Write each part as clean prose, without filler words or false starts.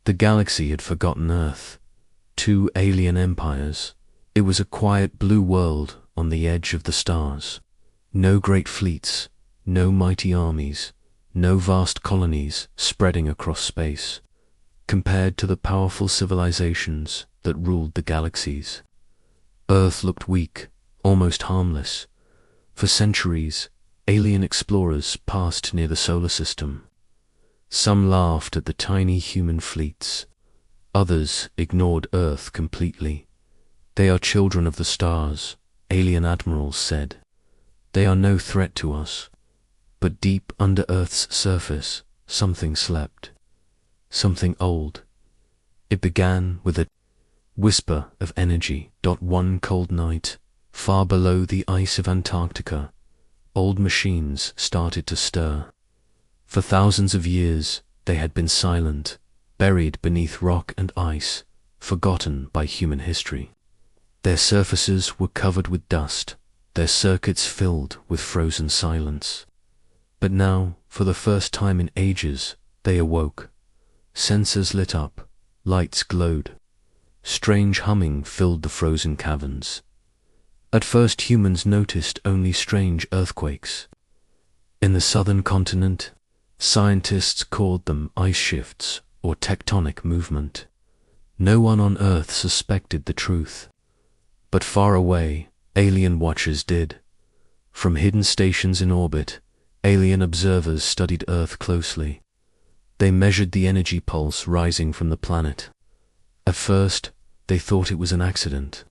The galaxy had forgotten Earth. 2 alien empires. It was a quiet blue world on the edge of the stars. No great fleets, no mighty armies, no vast colonies spreading across space, compared to the powerful civilizations that ruled the galaxies. Earth looked weak, almost harmless. For centuries, alien explorers passed near the solar system. Some laughed at the tiny human fleets. Others ignored Earth completely. They are children of the stars, alien admirals said. They are no threat to us. But deep under Earth's surface, something slept. Something old. It began with a whisper of energy. One cold night, far below the ice of Antarctica, old machines started to stir. For thousands of years, they had been silent, buried beneath rock and ice, forgotten by human history. Their surfaces were covered with dust, their circuits filled with frozen silence. But now, for the first time in ages, they awoke. Sensors lit up, lights glowed. Strange humming filled the frozen caverns. At first humans noticed only strange earthquakes. In the southern continent, scientists called them ice shifts or tectonic movement. No one on Earth suspected the truth. But far away, alien watchers did. From hidden stations in orbit, alien observers studied Earth closely. They measured the energy pulse rising from the planet. At first, they thought it was an accident.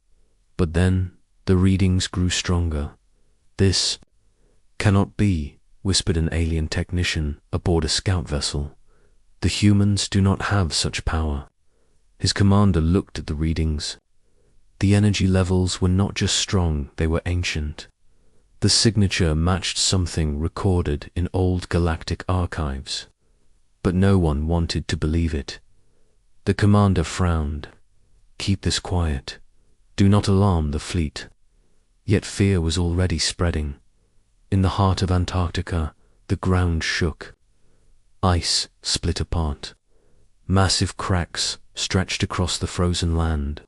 But then, the readings grew stronger. "This cannot be," whispered an alien technician aboard a scout vessel. "The humans do not have such power." His commander looked at the readings. The energy levels were not just strong, they were ancient. The signature matched something recorded in old galactic archives. But no one wanted to believe it. The commander frowned. "Keep this quiet. Do not alarm the fleet." Yet fear was already spreading. In the heart of Antarctica, the ground shook. Ice split apart. Massive cracks stretched across the frozen land.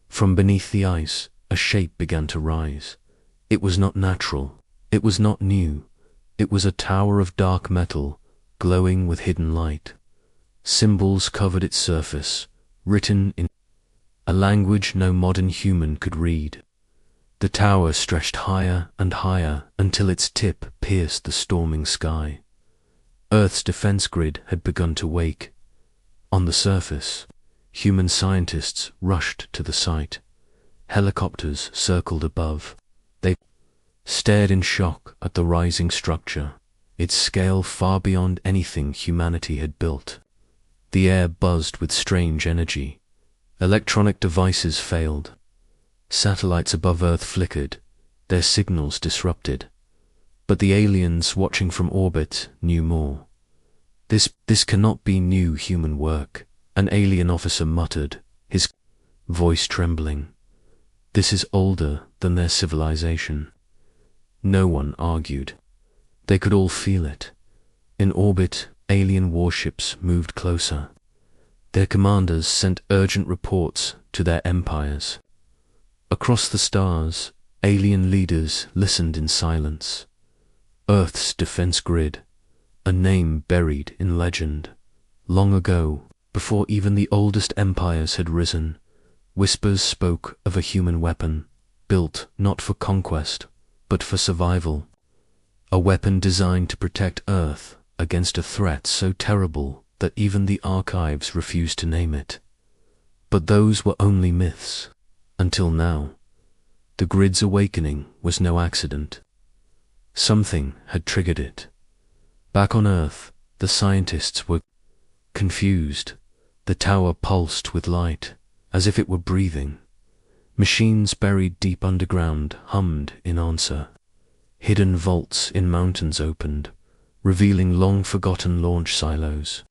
From beneath the ice, a shape began to rise. It was not natural. It was not new. It was a tower of dark metal, glowing with hidden light. Symbols covered its surface, written in a language no modern human could read. The tower stretched higher and higher until its tip pierced the storming sky. Earth's defense grid had begun to wake. On the surface, human scientists rushed to the site. Helicopters circled above. They stared in shock at the rising structure, its scale far beyond anything humanity had built. The air buzzed with strange energy. Electronic devices failed. Satellites above Earth flickered, their signals disrupted. But the aliens watching from orbit knew more. This cannot be new human work," an alien officer muttered, his voice trembling. "This is older than their civilization." No one argued. They could all feel it. In orbit, alien warships moved closer. Their commanders sent urgent reports to their empires. Across the stars, alien leaders listened in silence. Earth's defense grid, a name buried in legend. Long ago, before even the oldest empires had risen, whispers spoke of a human weapon, built not for conquest, but for survival. A weapon designed to protect Earth against a threat so terrible that even the archives refused to name it. But those were only myths. Until now, the grid's awakening was no accident. Something had triggered it. Back on Earth, the scientists were confused. The tower pulsed with light, as if it were breathing. Machines buried deep underground hummed in answer. Hidden vaults in mountains opened, revealing long-forgotten launch silos.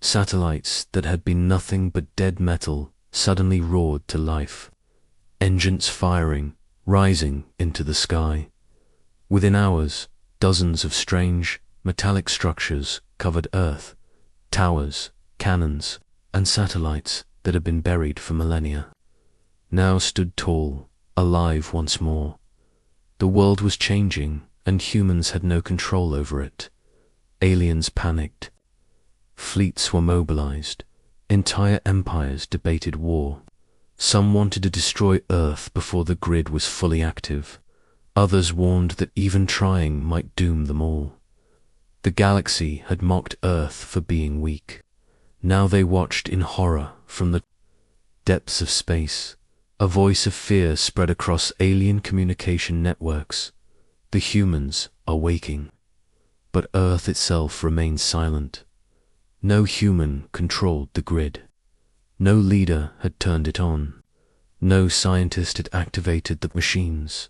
Satellites that had been nothing but dead metal suddenly roared to life. Engines firing, rising into the sky. Within hours, dozens of strange, metallic structures covered Earth. Towers, cannons, and satellites that had been buried for millennia now stood tall, alive once more. The world was changing, and humans had no control over it. Aliens panicked. Fleets were mobilized. Entire empires debated war. Some wanted to destroy Earth before the grid was fully active. Others warned that even trying might doom them all. The galaxy had mocked Earth for being weak. Now they watched in horror from the depths of space. A voice of fear spread across alien communication networks. The humans are waking. But Earth itself remained silent. No human controlled the grid. No leader had turned it on. No scientist had activated the machines.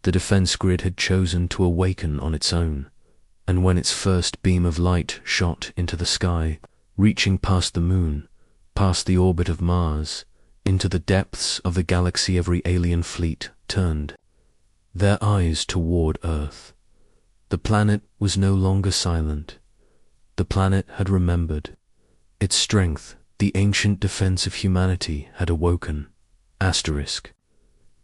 The defense grid had chosen to awaken on its own, and when its first beam of light shot into the sky, reaching past the moon, past the orbit of Mars, into the depths of the galaxy, every alien fleet turned their eyes toward Earth. The planet was no longer silent. The planet had remembered. Its strength, the ancient defense of humanity, had awoken. Asterisk.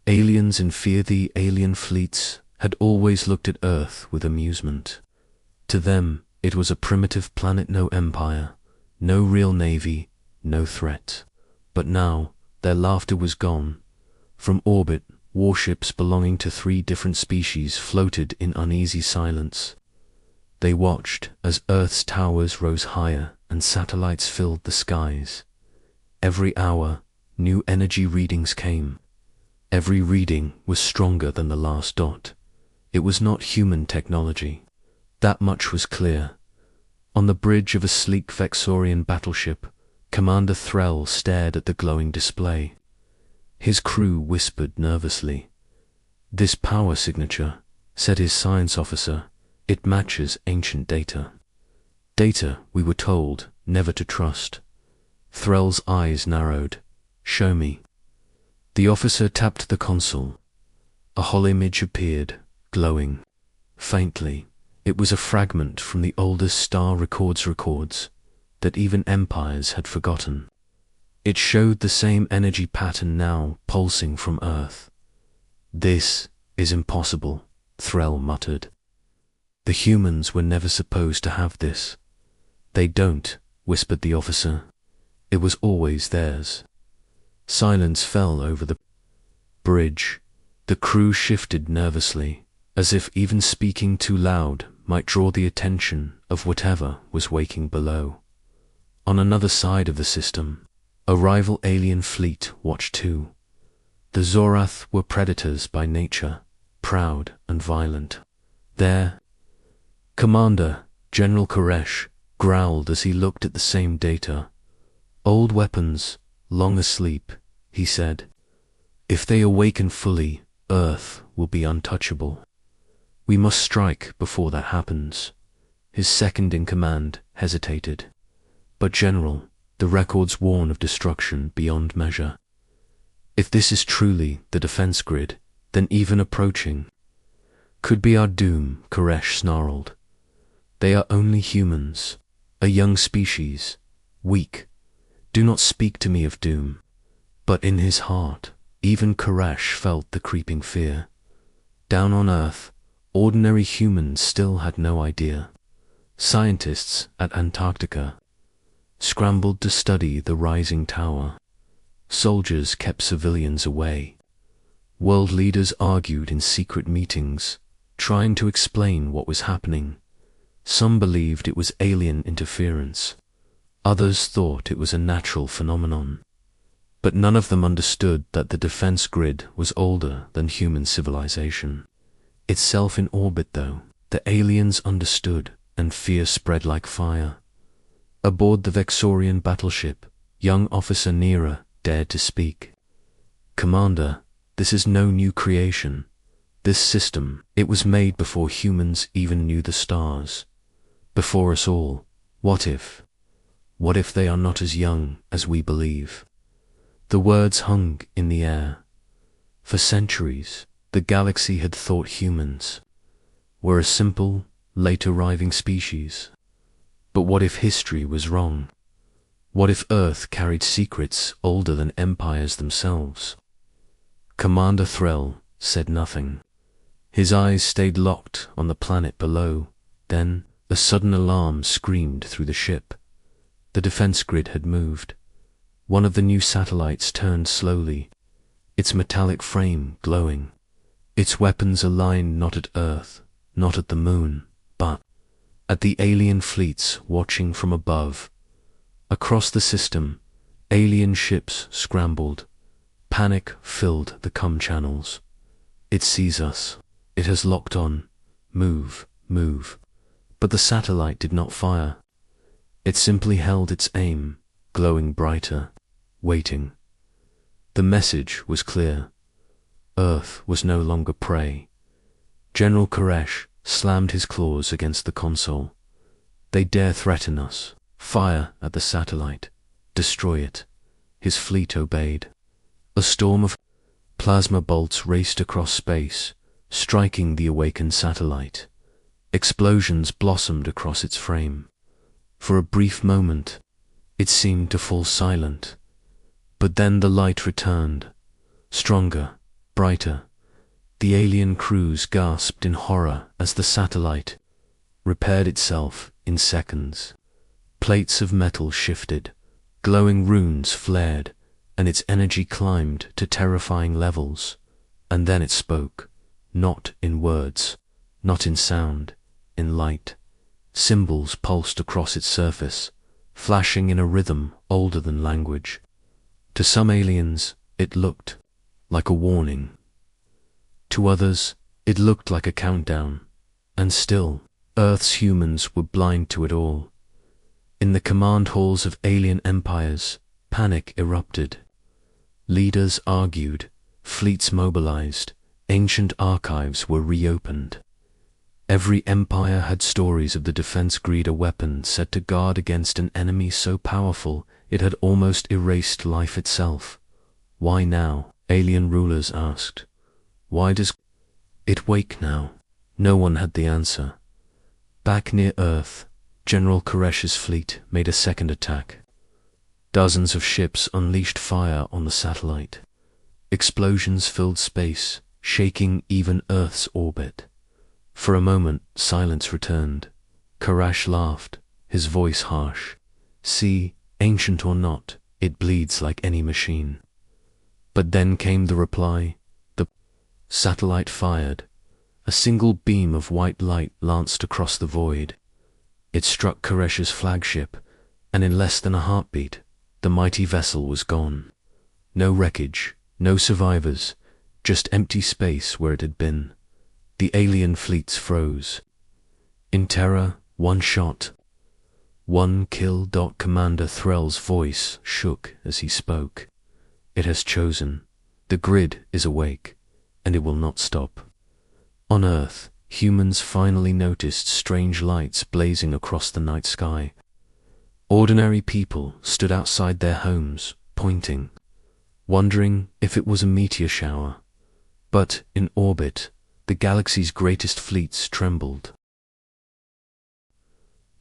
Aliens in fear. The alien fleets had always looked at Earth with amusement. To them, it was a primitive planet, no empire, no real navy, no threat. But now, their laughter was gone. From orbit, warships belonging to 3 different species floated in uneasy silence. They watched as Earth's towers rose higher and satellites filled the skies. Every hour, new energy readings came. Every reading was stronger than the last dot. It was not human technology. That much was clear. On the bridge of a sleek Vexorian battleship, Commander Threll stared at the glowing display. His crew whispered nervously. "This power signature," said his science officer, "it matches ancient data. Data we were told never to trust." Threll's eyes narrowed. "Show me." The officer tapped the console. A holomage appeared, glowing. Faintly, it was a fragment from the oldest star records that even empires had forgotten. It showed the same energy pattern now pulsing from Earth. "This is impossible," Threll muttered. "The humans were never supposed to have this." "They don't," whispered the officer. "It was always theirs." Silence fell over the bridge. The crew shifted nervously, as if even speaking too loud might draw the attention of whatever was waking below. On another side of the system, a rival alien fleet watched too. The Zorath were predators by nature, proud and violent. Their commander, General Koresh, growled as he looked at the same data. "Old weapons, long asleep," he said. "If they awaken fully, Earth will be untouchable. We must strike before that happens." His second-in-command hesitated. "But General, the records warn of destruction beyond measure. If this is truly the defense grid, then even approaching could be our doom," Koresh snarled. "They are only humans, a young species, weak. Do not speak to me of doom." But in his heart, even Koresh felt the creeping fear. Down on Earth, ordinary humans still had no idea. Scientists at Antarctica scrambled to study the rising tower. Soldiers kept civilians away. World leaders argued in secret meetings, trying to explain what was happening. Some believed it was alien interference. Others thought it was a natural phenomenon. But none of them understood that the defense grid was older than human civilization. Itself in orbit, though, the aliens understood, and fear spread like fire. Aboard the Vexorian battleship, young officer Nera dared to speak. "Commander, this is no new creation. This system, it was made before humans even knew the stars. Before us all. What if they are not as young as we believe?" The words hung in the air. For centuries, the galaxy had thought humans were a simple, late-arriving species. But what if history was wrong? What if Earth carried secrets older than empires themselves? Commander Threll said nothing. His eyes stayed locked on the planet below. Then a sudden alarm screamed through the ship. The defense grid had moved. One of the new satellites turned slowly, its metallic frame glowing. Its weapons aligned not at Earth, not at the moon, but at the alien fleets watching from above. Across the system, alien ships scrambled. Panic filled the comm channels. It sees us. It has locked on. Move, move. But the satellite did not fire. It simply held its aim, glowing brighter, waiting. The message was clear. Earth was no longer prey. General Koresh slammed his claws against the console. They dare threaten us. Fire at the satellite. Destroy it. His fleet obeyed. A storm of plasma bolts raced across space, striking the awakened satellite. Explosions blossomed across its frame. For a brief moment, it seemed to fall silent. But then the light returned, stronger, brighter. The alien crews gasped in horror as the satellite repaired itself in seconds. Plates of metal shifted, glowing runes flared, and its energy climbed to terrifying levels. And then it spoke, not in words, not in sound, in light. Symbols pulsed across its surface, flashing in a rhythm older than language. To some aliens, it looked like a warning. To others, it looked like a countdown. And still, Earth's humans were blind to it all. In the command halls of alien empires, panic erupted. Leaders argued, fleets mobilized, ancient archives were reopened. Every empire had stories of the defense grid, a weapon set to guard against an enemy so powerful it had almost erased life itself. Why now? Alien rulers asked. Why does it wake now? No one had the answer. Back near Earth, General Koresh's fleet made a second attack. Dozens of ships unleashed fire on the satellite. Explosions filled space, shaking even Earth's orbit. For a moment, silence returned. Koresh laughed, his voice harsh. See, ancient or not, it bleeds like any machine. But then came the reply. The satellite fired. A single beam of white light lanced across the void. It struck Koresh's flagship, and in less than a heartbeat, the mighty vessel was gone. No wreckage, no survivors, just empty space where it had been. The alien fleets froze. In terror, one shot. One kill. Commander Threll's voice shook as he spoke. It has chosen. The grid is awake, and it will not stop. On Earth, humans finally noticed strange lights blazing across the night sky. Ordinary people stood outside their homes, pointing, wondering if it was a meteor shower. But in orbit, the galaxy's greatest fleets trembled.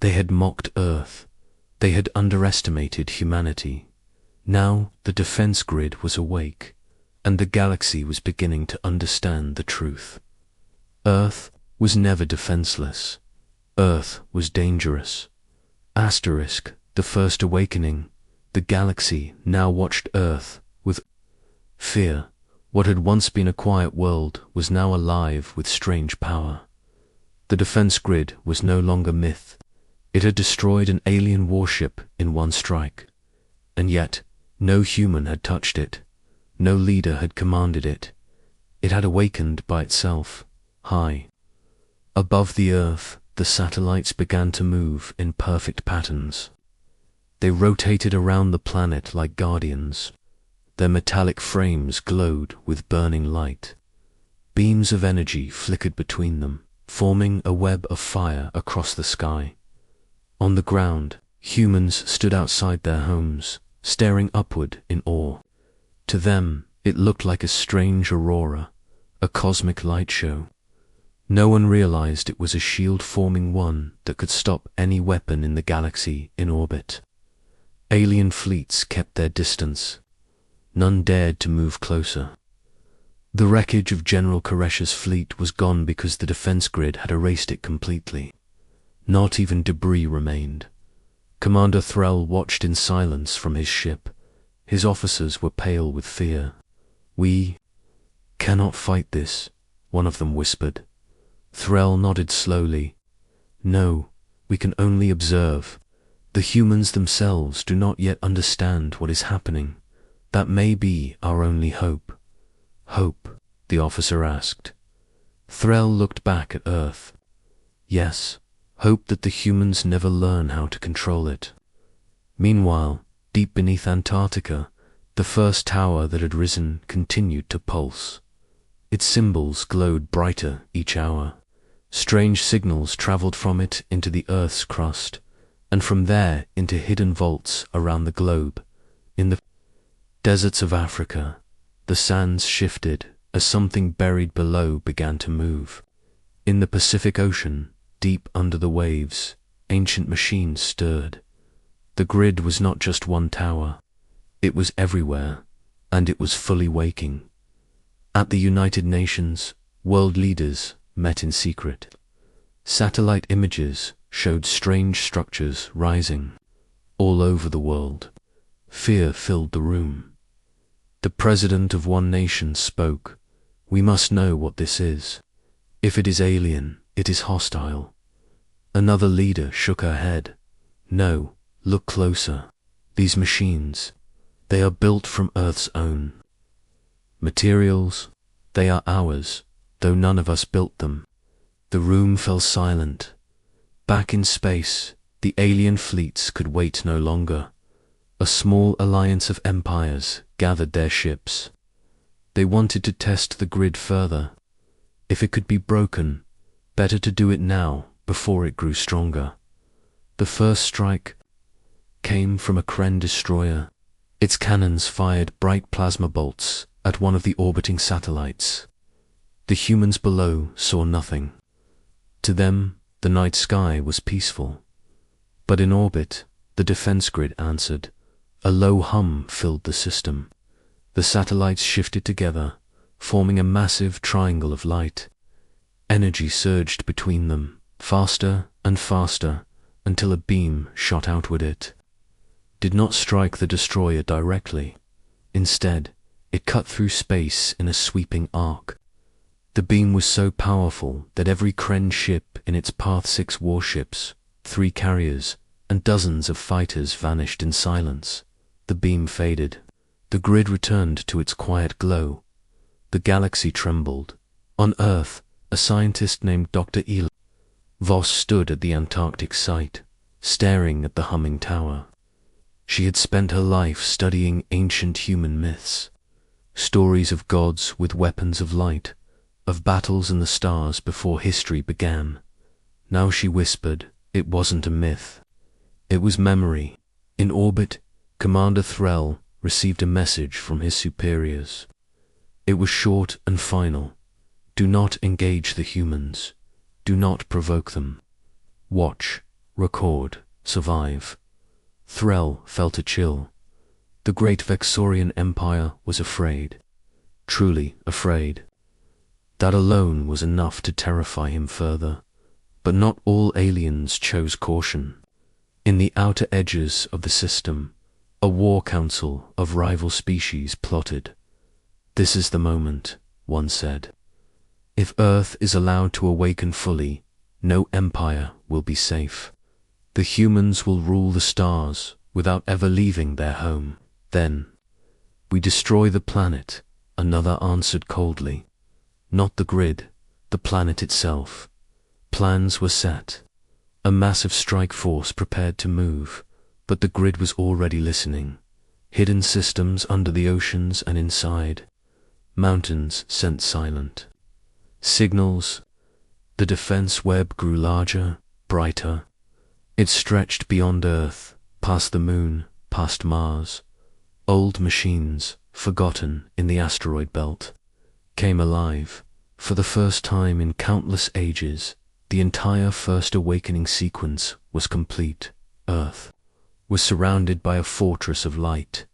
They had mocked Earth. They had underestimated humanity. Now the defense grid was awake, and the galaxy was beginning to understand the truth. Earth was never defenseless. Earth was dangerous. Asterisk, the first awakening. The galaxy now watched Earth with fear. What had once been a quiet world was now alive with strange power. The defense grid was no longer myth. It had destroyed an alien warship in one strike. And yet, no human had touched it. No leader had commanded it. It had awakened by itself, high. Above the Earth, the satellites began to move in perfect patterns. They rotated around the planet like guardians. Their metallic frames glowed with burning light. Beams of energy flickered between them, forming a web of fire across the sky. On the ground, humans stood outside their homes, staring upward in awe. To them, it looked like a strange aurora, a cosmic light show. No one realized it was a shield-forming one that could stop any weapon in the galaxy in orbit. Alien fleets kept their distance. None dared to move closer. The wreckage of General Koresh's fleet was gone because the defense grid had erased it completely. Not even debris remained. Commander Threll watched in silence from his ship. His officers were pale with fear. "We cannot fight this," one of them whispered. Threll nodded slowly. "No, we can only observe. The humans themselves do not yet understand what is happening. That may be our only hope." "Hope?" the officer asked. Threll looked back at Earth. "Yes, hope that the humans never learn how to control it." Meanwhile, deep beneath Antarctica, the first tower that had risen continued to pulse. Its symbols glowed brighter each hour. Strange signals traveled from it into the Earth's crust, and from there into hidden vaults around the globe. In the deserts of Africa, the sands shifted as something buried below began to move. In the Pacific Ocean, deep under the waves, ancient machines stirred. The grid was not just one tower. It was everywhere, and it was fully waking. At the United Nations, world leaders met in secret. Satellite images showed strange structures rising all over the world. Fear filled the room. The president of one nation spoke. "We must know what this is. If it is alien, it is hostile." Another leader shook her head. "No, look closer. These machines, they are built from Earth's own materials. They are ours, though none of us built them." The room fell silent. Back in space, the alien fleets could wait no longer. A small alliance of empires gathered their ships. They wanted to test the grid further. If it could be broken, better to do it now before it grew stronger. The first strike came from a Kren destroyer. Its cannons fired bright plasma bolts at one of the orbiting satellites. The humans below saw nothing. To them, the night sky was peaceful. But in orbit, the defense grid answered. A low hum filled the system. The satellites shifted together, forming a massive triangle of light. Energy surged between them, faster and faster, until a beam shot outward. It did not strike the destroyer directly. Instead, it cut through space in a sweeping arc. The beam was so powerful that every Kren ship in its Path 6 warships, 3 carriers, and dozens of fighters vanished in silence. The beam faded. The grid returned to its quiet glow. The galaxy trembled. On Earth, a scientist named Dr. Eli Voss stood at the Antarctic site, staring at the humming tower. She had spent her life studying ancient human myths, stories of gods with weapons of light, of battles in the stars before history began. Now she whispered, it wasn't a myth. It was memory. In orbit, Commander Threll received a message from his superiors. It was short and final. Do not engage the humans. Do not provoke them. Watch, record, survive. Threll felt a chill. The great Vexorian Empire was afraid. Truly afraid. That alone was enough to terrify him further. But not all aliens chose caution. In the outer edges of the system, a war council of rival species plotted. This is the moment, one said. If Earth is allowed to awaken fully, no empire will be safe. The humans will rule the stars without ever leaving their home. Then, we destroy the planet, another answered coldly. Not the grid, the planet itself. Plans were set. A massive strike force prepared to move, but the grid was already listening. Hidden systems under the oceans and inside. Mountains sent silent. Signals. The defense web grew larger, brighter. It stretched beyond Earth, past the moon, past Mars. Old machines, forgotten in the asteroid belt, came alive. For the first time in countless ages, the entire First Awakening sequence was complete. Earth, was surrounded by a fortress of light.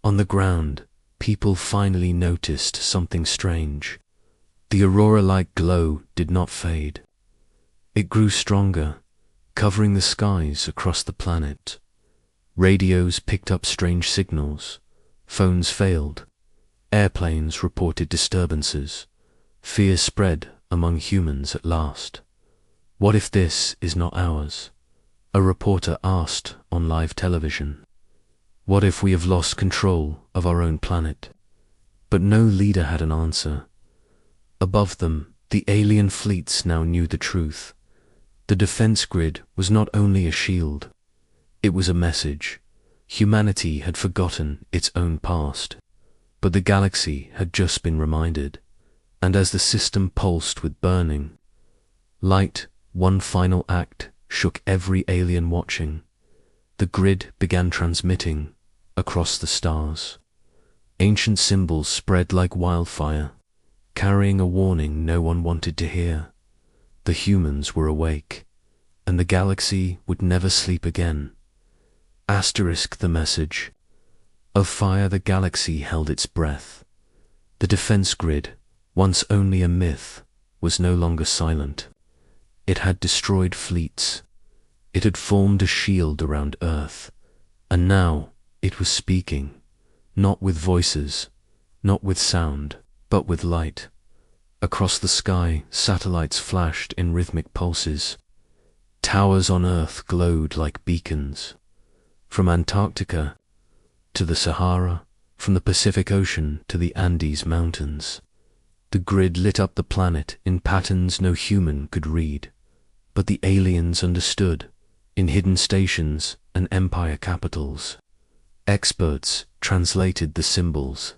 On the ground, people finally noticed something strange. The aurora-like glow did not fade. It grew stronger, covering the skies across the planet. Radios picked up strange signals. Phones failed. Airplanes reported disturbances. Fear spread among humans at last. What if this is not ours? A reporter asked on live television. What if we have lost control of our own planet? But no leader had an answer. Above them, the alien fleets now knew the truth. The defense grid was not only a shield. It was a message. Humanity had forgotten its own past. But the galaxy had just been reminded. And as the system pulsed with burning light, one final act shook every alien watching. The grid began transmitting across the stars. Ancient symbols spread like wildfire, carrying a warning no one wanted to hear. The humans were awake, and the galaxy would never sleep again. Asterisk the message. Of fire the galaxy held its breath. The defense grid, once only a myth, was no longer silent. It had destroyed fleets. It had formed a shield around Earth. And now it was speaking, not with voices, not with sound, but with light. Across the sky, satellites flashed in rhythmic pulses. Towers on Earth glowed like beacons. From Antarctica to the Sahara, from the Pacific Ocean to the Andes Mountains. The grid lit up the planet in patterns no human could read. But the aliens understood, in hidden stations and empire capitals. Experts translated the symbols.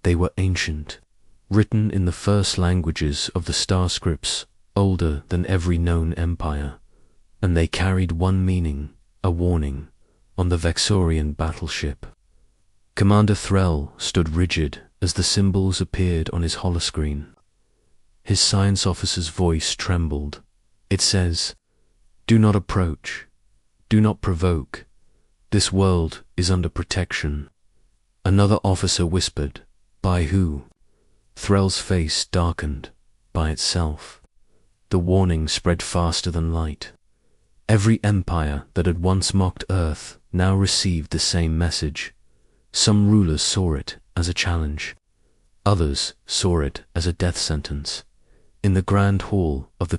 They were ancient, written in the first languages of the star scripts, older than every known empire, and they carried one meaning, a warning, on the Vexorian battleship. Commander Threll stood rigid as the symbols appeared on his holoscreen. His science officer's voice trembled. It says, "Do not approach. Do not provoke. This world is under protection." Another officer whispered, "By who?" Threll's face darkened. By itself. The warning spread faster than light. Every empire that had once mocked Earth now received the same message. Some rulers saw it as a challenge. Others saw it as a death sentence. In the grand hall of the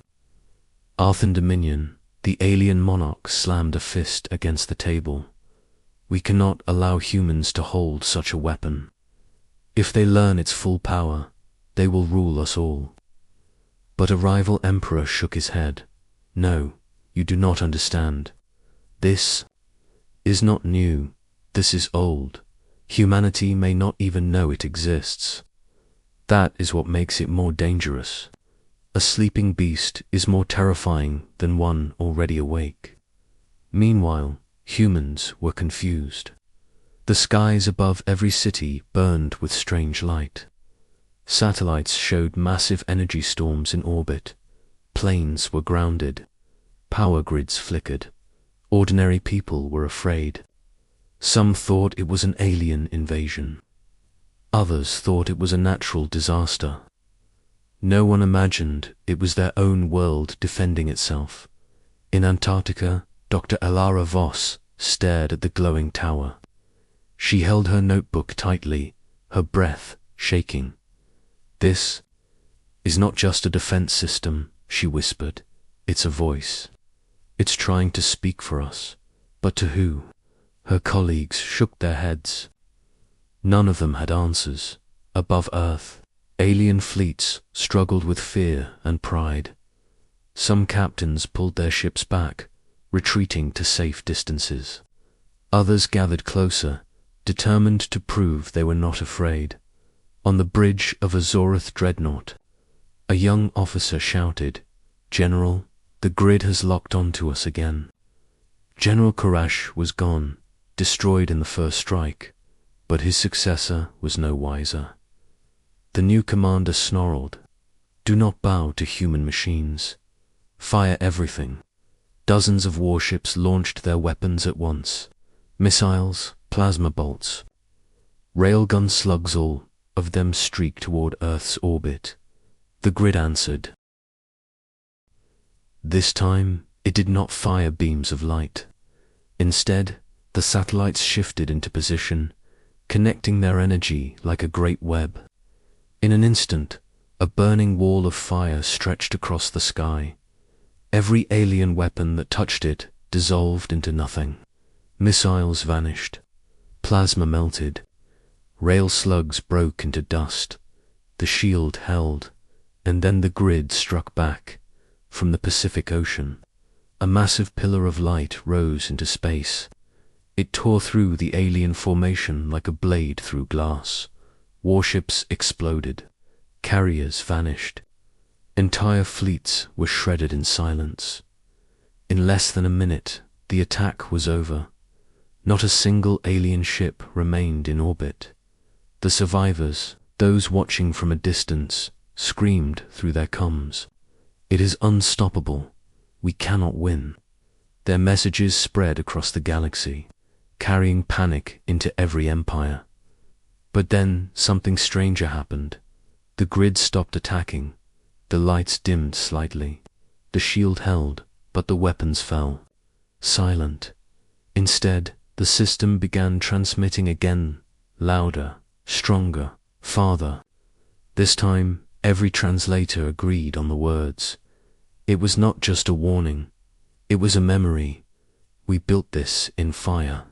Arthan Dominion, the alien monarch slammed a fist against the table. We cannot allow humans to hold such a weapon. If they learn its full power, they will rule us all. But a rival emperor shook his head. No, you do not understand. This is not new. This is old. Humanity may not even know it exists. That is what makes it more dangerous. A sleeping beast is more terrifying than one already awake. Meanwhile, humans were confused. The skies above every city burned with strange light. Satellites showed massive energy storms in orbit. Planes were grounded. Power grids flickered. Ordinary people were afraid. Some thought it was an alien invasion. Others thought it was a natural disaster. No one imagined it was their own world defending itself. In Antarctica, Dr. Elara Voss stared at the glowing tower. She held her notebook tightly, her breath shaking. "This is not just a defense system," she whispered. "It's a voice. It's trying to speak for us. But to who?" Her colleagues shook their heads. None of them had answers. Above Earth, alien fleets struggled with fear and pride. Some captains pulled their ships back, retreating to safe distances. Others gathered closer, determined to prove they were not afraid. On the bridge of a Zorath dreadnought, a young officer shouted, "General, the grid has locked onto us again." General Karash was gone, destroyed in the first strike, but his successor was no wiser. The new commander snarled, "Do not bow to human machines. Fire everything. Dozens of warships launched their weapons at once. Missiles, plasma bolts, railgun slugs, all of them streaked toward Earth's orbit. The grid answered. This time, it did not fire beams of light. Instead, the satellites shifted into position, connecting their energy like a great web. In an instant, a burning wall of fire stretched across the sky. Every alien weapon that touched it dissolved into nothing. Missiles vanished. Plasma melted. Rail slugs broke into dust. The shield held, and then the grid struck back. From the Pacific Ocean, a massive pillar of light rose into space. It tore through the alien formation like a blade through glass. Warships exploded. Carriers vanished. Entire fleets were shredded in silence. In less than a minute, the attack was over. Not a single alien ship remained in orbit. The survivors, those watching from a distance, screamed through their comms. "It is unstoppable. We cannot win." Their messages spread across the galaxy, carrying panic into every empire. But then something stranger happened. The grid stopped attacking. The lights dimmed slightly. The shield held, but the weapons fell. Silent. Instead, the system began transmitting again, louder, stronger, farther. This time, every translator agreed on the words. It was not just a warning. It was a memory. We built this in fire.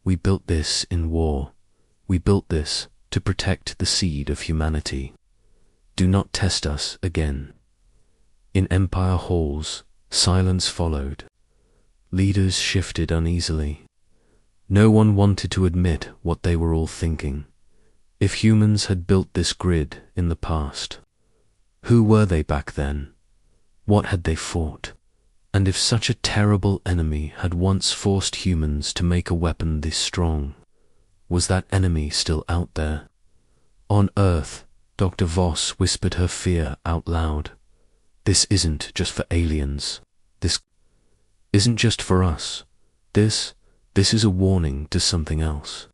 We built this in war. We built this to protect the seed of humanity. Do not test us again. In empire halls, silence followed. Leaders shifted uneasily. No one wanted to admit what they were all thinking. If humans had built this grid in the past, who were they back then? What had they fought? And if such a terrible enemy had once forced humans to make a weapon this strong, was that enemy still out there? On Earth, Dr. Voss whispered her fear out loud. This isn't just for aliens. This isn't just for us. This is a warning to something else.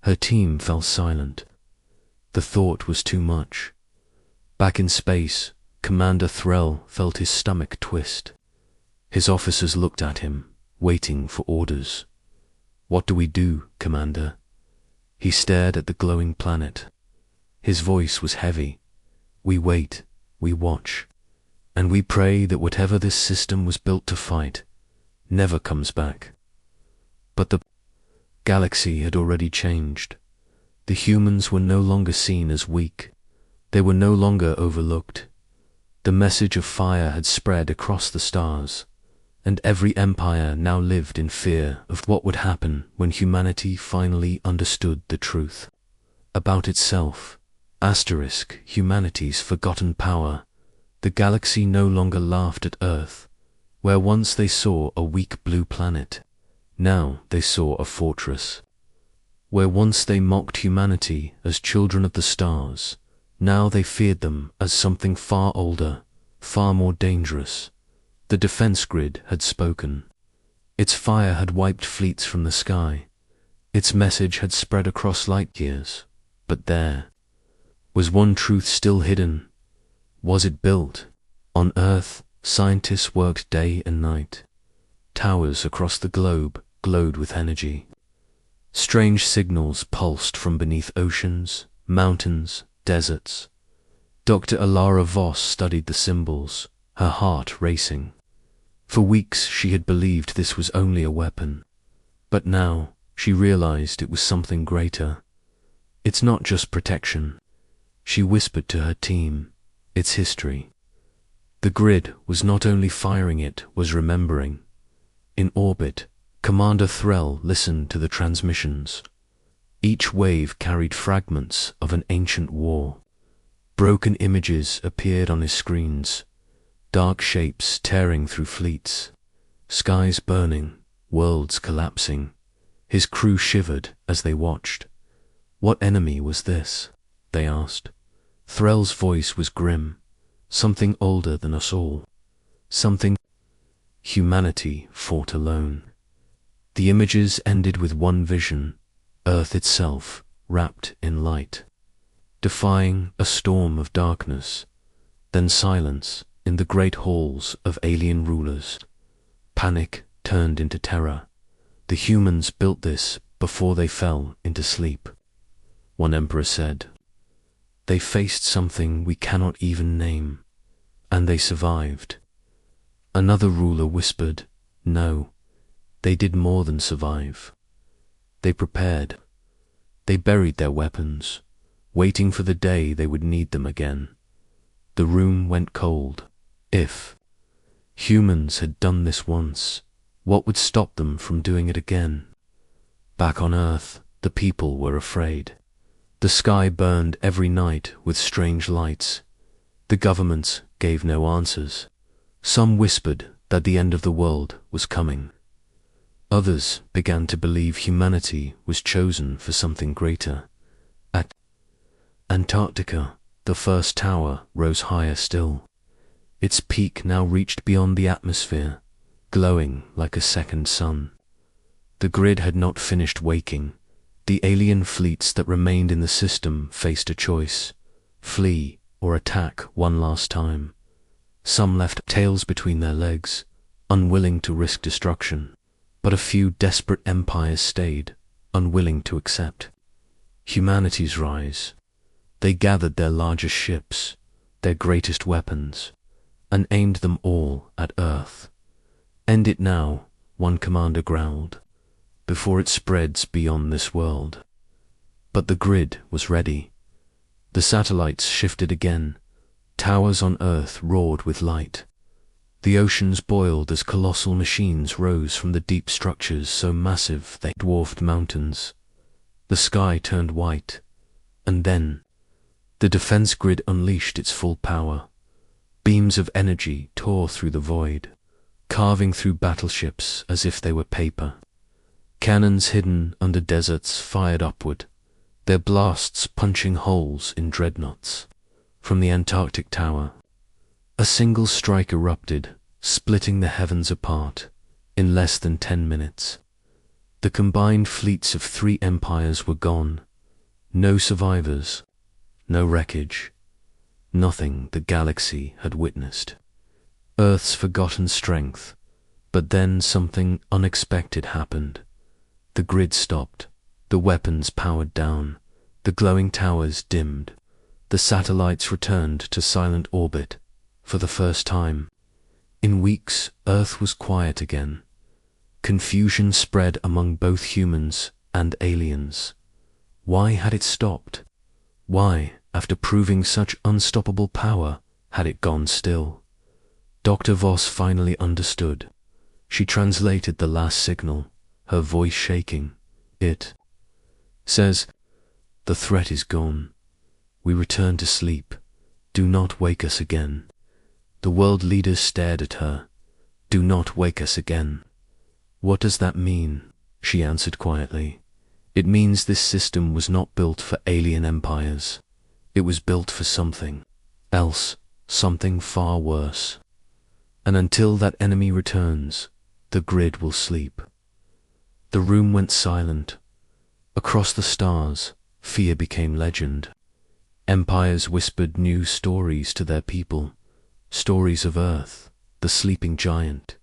Her team fell silent. The thought was too much. Back in space, Commander Threll felt his stomach twist. His officers looked at him, waiting for orders. "What do we do, Commander?" He stared at the glowing planet. His voice was heavy. "We wait, we watch, and we pray that whatever this system was built to fight never comes back." But the galaxy had already changed. The humans were no longer seen as weak. They were no longer overlooked. The message of fire had spread across the stars, and every empire now lived in fear of what would happen when humanity finally understood the truth about itself. Humanity's forgotten power. The galaxy no longer laughed at Earth, where once they saw a weak blue planet. Now they saw a fortress. Where once they mocked humanity as children of the stars, now they feared them as something far older, far more dangerous. The defense grid had spoken. Its fire had wiped fleets from the sky. Its message had spread across light years. But there was one truth still hidden. Was it built? On Earth, scientists worked day and night. Towers across the globe glowed with energy. Strange signals pulsed from beneath oceans, mountains, deserts. Dr. Alara Voss studied the symbols, her heart racing. For weeks she had believed this was only a weapon. But now she realized it was something greater. It's not just protection. She whispered to her team. It's history. The grid was not only firing, it was remembering. In orbit, Commander Threll listened to the transmissions. Each wave carried fragments of an ancient war. Broken images appeared on his screens, dark shapes tearing through fleets, skies burning, worlds collapsing. His crew shivered as they watched. What enemy was this? They asked. Threll's voice was grim. Something older than us all. Something Humanity fought alone. The images ended with one vision, Earth itself wrapped in light, defying a storm of darkness, then silence in the great halls of alien rulers. Panic turned into terror. The humans built this before they fell into sleep. One emperor said, "They faced something we cannot even name, and they survived." Another ruler whispered, "No, they did more than survive. They prepared. They buried their weapons, waiting for the day they would need them again." The room went cold. If humans had done this once, what would stop them from doing it again? Back on Earth, the people were afraid. The sky burned every night with strange lights. The governments gave no answers. Some whispered that the end of the world was coming. Others began to believe humanity was chosen for something greater. At Antarctica, the first tower rose higher still. Its peak now reached beyond the atmosphere, glowing like a second sun. The grid had not finished waking. The alien fleets that remained in the system faced a choice: flee or attack one last time. Some left tails between their legs, unwilling to risk destruction, but a few desperate empires stayed, unwilling to accept humanity's rise. They gathered their largest ships, their greatest weapons, and aimed them all at Earth. "End it now," one commander growled, "before it spreads beyond this world." But the grid was ready. The satellites shifted again. Towers on Earth roared with light. The oceans boiled as colossal machines rose from the deep structures so massive they dwarfed mountains. The sky turned white, and then the defense grid unleashed its full power. Beams of energy tore through the void, carving through battleships as if they were paper. Cannons hidden under deserts fired upward, their blasts punching holes in dreadnoughts. From the Antarctic tower, a single strike erupted, splitting the heavens apart in less than 10 minutes. The combined fleets of 3 empires were gone. No survivors, no wreckage, nothing the galaxy had witnessed. Earth's forgotten strength. But then something unexpected happened. The grid stopped, the weapons powered down, the glowing towers dimmed. The satellites returned to silent orbit for the first time. In weeks, Earth was quiet again. Confusion spread among both humans and aliens. Why had it stopped? Why, after proving such unstoppable power, had it gone still? Dr. Voss finally understood. She translated the last signal, her voice shaking. "It says, the threat is gone. We return to sleep. Do not wake us again." The world leaders stared at her. "Do not wake us again." "What does that mean?" She answered quietly. "It means this system was not built for alien empires. It was built for something else, something far worse. And until that enemy returns, the grid will sleep." The room went silent. Across the stars, fear became legend. Empires whispered new stories to their people, stories of Earth, the sleeping giant.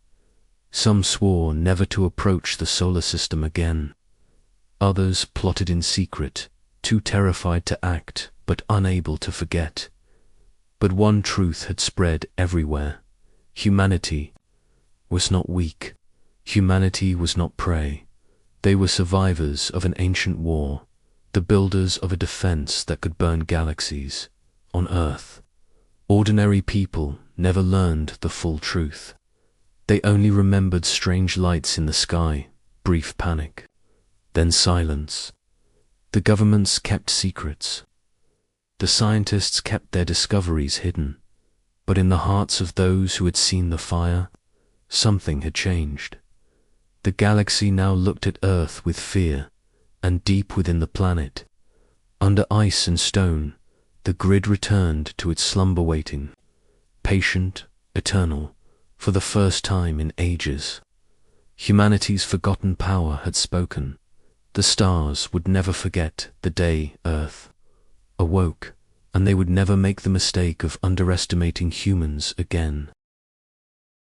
Some swore never to approach the solar system again. Others plotted in secret, too terrified to act, but unable to forget. But one truth had spread everywhere. Humanity was not weak. Humanity was not prey. They were survivors of an ancient war, the builders of a defense that could burn galaxies. On Earth, ordinary people never learned the full truth. They only remembered strange lights in the sky, brief panic, then silence. The governments kept secrets. The scientists kept their discoveries hidden. But in the hearts of those who had seen the fire, something had changed. The galaxy now looked at Earth with fear, and deep within the planet, under ice and stone, the grid returned to its slumber waiting, patient, eternal, For the first time in ages, humanity's forgotten power had spoken. The stars would never forget the day Earth awoke, and they would never make the mistake of underestimating humans again.